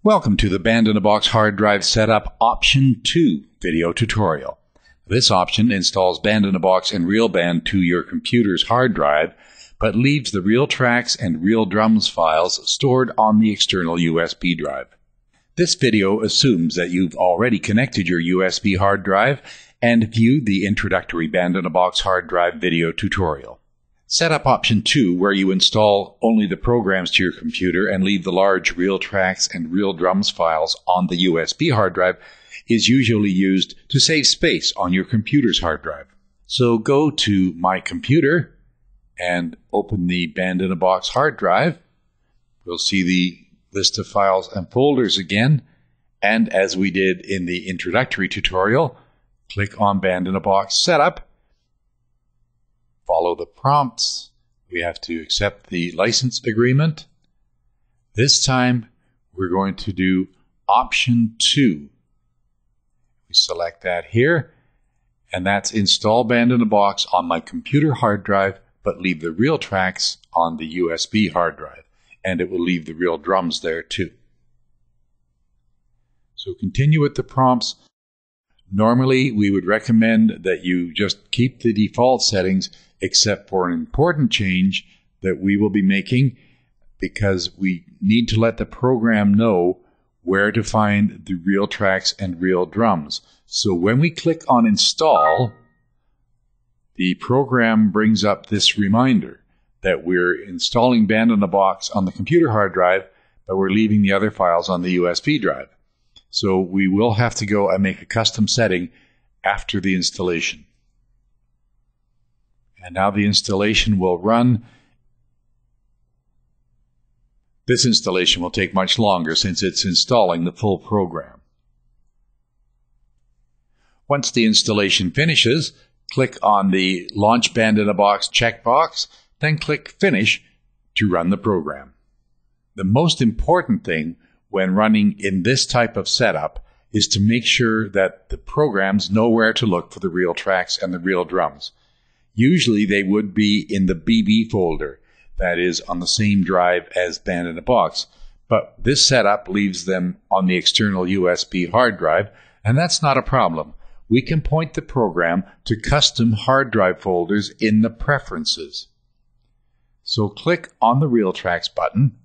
Welcome to the Band-in-a-Box Hard Drive Setup Option 2 video tutorial. This option installs Band-in-a-Box and RealBand to your computer's hard drive, but leaves the RealTracks and RealDrums files stored on the external USB drive. This video assumes that you've already connected your USB hard drive and viewed the introductory Band-in-a-Box hard drive video tutorial. Setup Option 2, where you install only the programs to your computer and leave the large RealTracks and RealDrums files on the USB hard drive, is usually used to save space on your computer's hard drive. So go to My Computer and open the Band-in-a-Box hard drive. We'll see the list of files and folders again, and as we did in the introductory tutorial, click on Band-in-a-Box Setup. Follow the prompts. We have to accept the license agreement. This time we're going to do Option 2. We select that here, and that's install Band-in-a-Box on my computer hard drive, but leave the RealTracks on the USB hard drive, and it will leave the RealDrums there too. So continue with the prompts. Normally, we would recommend that you just keep the default settings except for an important change that we will be making, because we need to let the program know where to find the RealTracks and RealDrums. So when we click on Install, the program brings up this reminder that we're installing Band-in-a-Box on the computer hard drive, but we're leaving the other files on the USB drive. So we will have to go and make a custom setting after the installation. And now the installation will run. This installation will take much longer since it's installing the full program. Once the installation finishes, click on the Launch Band-in-a-Box checkbox, then click Finish to run the program. The most important thing when running in this type of setup is to make sure that the programs know where to look for the RealTracks and the RealDrums. Usually they would be in the BB folder, that is on the same drive as Band-in-a-Box, but this setup leaves them on the external USB hard drive, and that's not a problem. We can point the program to custom hard drive folders in the Preferences. So click on the RealTracks button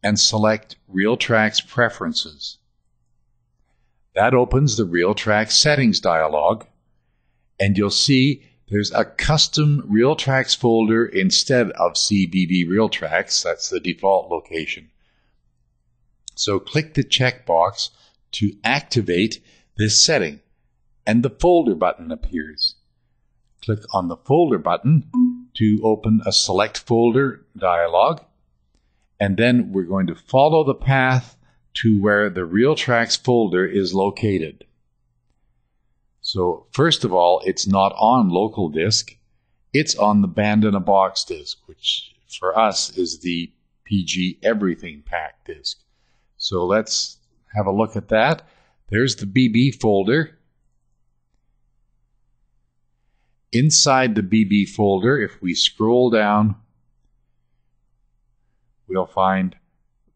and select RealTracks Preferences. That opens the RealTracks Settings dialog, and you'll see there's a custom RealTracks folder instead of CBB RealTracks. That's the default location. So click the checkbox to activate this setting, and the folder button appears. Click on the folder button to open a Select Folder dialog, and then we're going to follow the path to where the RealTracks folder is located. So first of all, it's not on local disk, it's on the Band-in-a-Box disk, which for us is the PG Everything Pack disk. So let's have a look at that. There's the BB folder. Inside the BB folder, if we scroll down, we'll find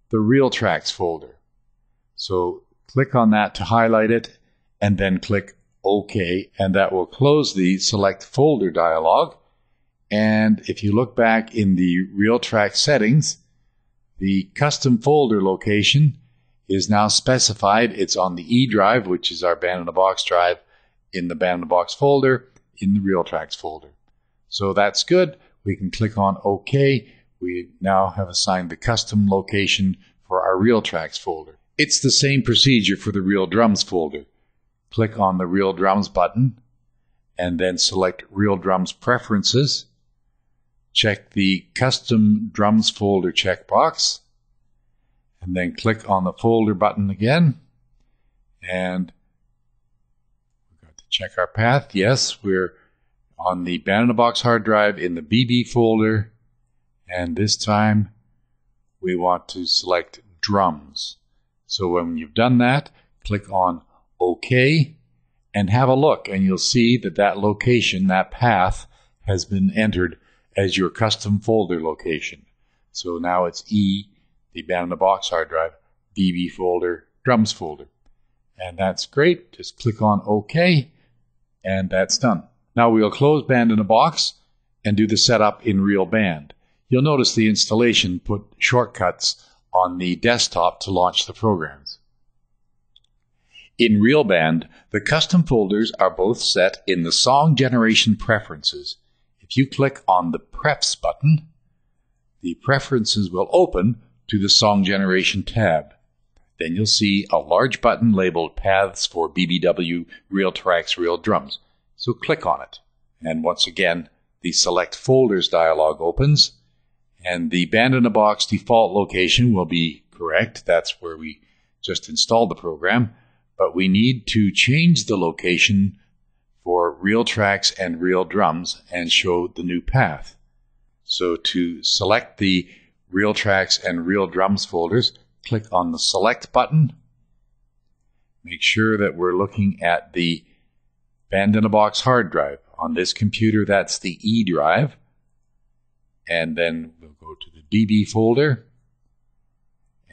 the RealTracks folder. So click on that to highlight it, and then click OK, and that will close the Select Folder dialog. And if you look back in the RealTracks settings, the custom folder location is now specified. It's on the E drive, which is our Band-in-a-Box drive, in the Band-in-a-Box folder, in the RealTracks folder. So that's good. We can click on OK. We now have assigned the custom location for our RealTracks folder. It's the same procedure for the RealDrums folder. Click on the RealDrums button and then select RealDrums Preferences. Check the Custom Drums Folder checkbox, and then click on the folder button again. And we've got to check our path. Yes, we're on the Band-in-a-Box hard drive in the BB folder, and this time we want to select Drums. So when you've done that, click on OK, and have a look, and you'll see that that location, that path, has been entered as your custom folder location. So now it's E, the Band-in-a-Box hard drive, BB folder, drums folder. And that's great. Just click on OK, and that's done. Now we'll close Band in a Box and do the setup in Real Band. You'll notice the installation put shortcuts on the desktop to launch the programs. In Real Band, the custom folders are both set in the Song Generation Preferences. If you click on the Prefs button, the preferences will open to the Song Generation tab. Then you'll see a large button labeled Paths for BBW RealTracks Real Drums. So click on it. And once again, the Select Folders dialog opens, and the Band in a Box default location will be correct. That's where we just installed the program. But we need to change the location for RealTracks and Real Drums and show the new path. So to select the RealTracks and Real Drums folders, click on the Select button. Make sure that we're looking at the Band in a Box hard drive. On this computer, that's the E drive. And then we'll go to the BB folder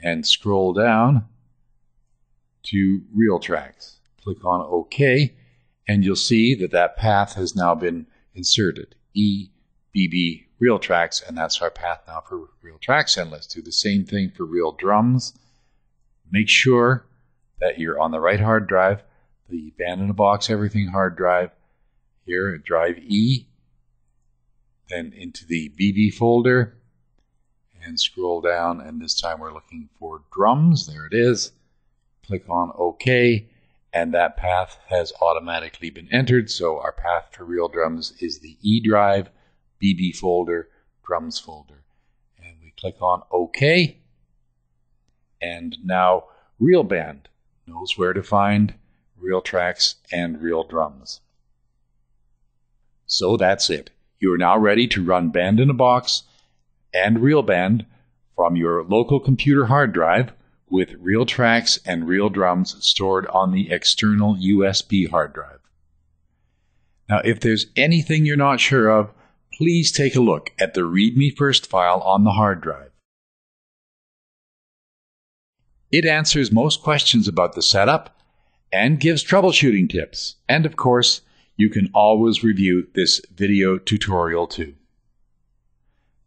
and scroll down to RealTracks. Click on OK, and you'll see that that path has now been inserted. E, BB, RealTracks, and that's our path now for RealTracks. And let's do the same thing for Real Drums. Make sure that you're on the right hard drive, the Band in a Box Everything hard drive. Here, drive E, then into the BB folder, and scroll down, and this time we're looking for drums. There it is. Click on OK, and that path has automatically been entered. So our path for Real Drums is the E drive, BB folder, drums folder. And we click on OK, and now Real Band knows where to find RealTracks and Real Drums. So that's it. You are now ready to run Band in a Box and Real Band from your local computer hard drive with RealTracks and Real Drums stored on the external USB hard drive. Now, if there's anything you're not sure of, please take a look at the README First file on the hard drive. It answers most questions about the setup and gives troubleshooting tips. And of course, you can always review this video tutorial too.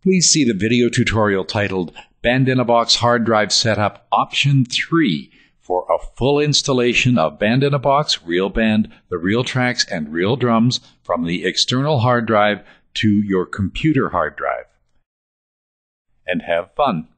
Please see the video tutorial titled Band in a Box Hard Drive Setup Option 3 for a full installation of Band in a Box, Real Band, the RealTracks, and Real Drums from the external hard drive to your computer hard drive. And have fun!